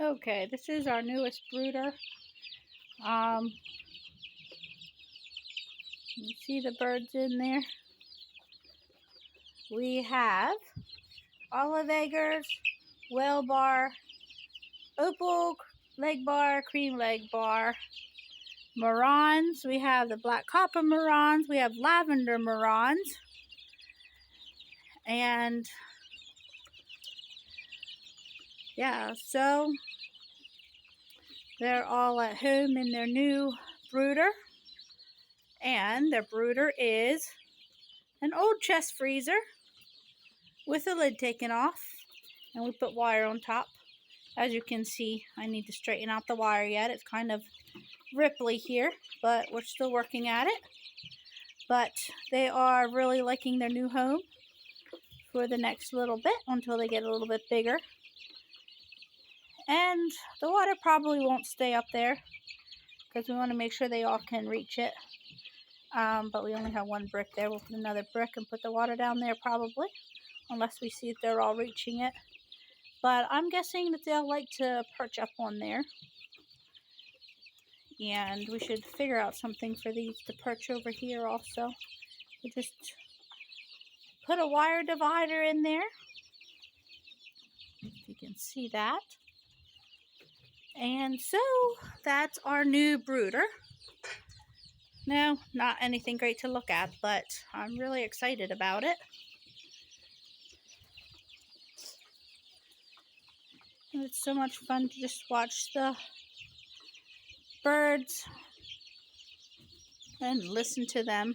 Okay, this is our newest brooder. You see the birds in there? We have olive eggers, whale bar, opal leg bar, cream leg bar, marrons. We have the black copper marrons. We have lavender marrons. And yeah, so they're all at home in their new brooder. And their brooder is an old chest freezer with the lid taken off. And we put wire on top. As you can see, I need to straighten out the wire yet. It's kind of ripply here, but we're still working at it. But they are really liking their new home for the next little bit until they get a little bit bigger. And the water probably won't stay up there because we want to make sure they all can reach it. But we only have one brick there. We'll put another brick and put the water down there probably, unless we see if they're all reaching it. But I'm guessing that they'll like to perch up on there. And we should figure out something for these to perch over here also. We just put a wire divider in there. If you can see that. And so that's our new brooder. No, not anything great to look at, but I'm really excited about it. And it's so much fun to just watch the birds and listen to them.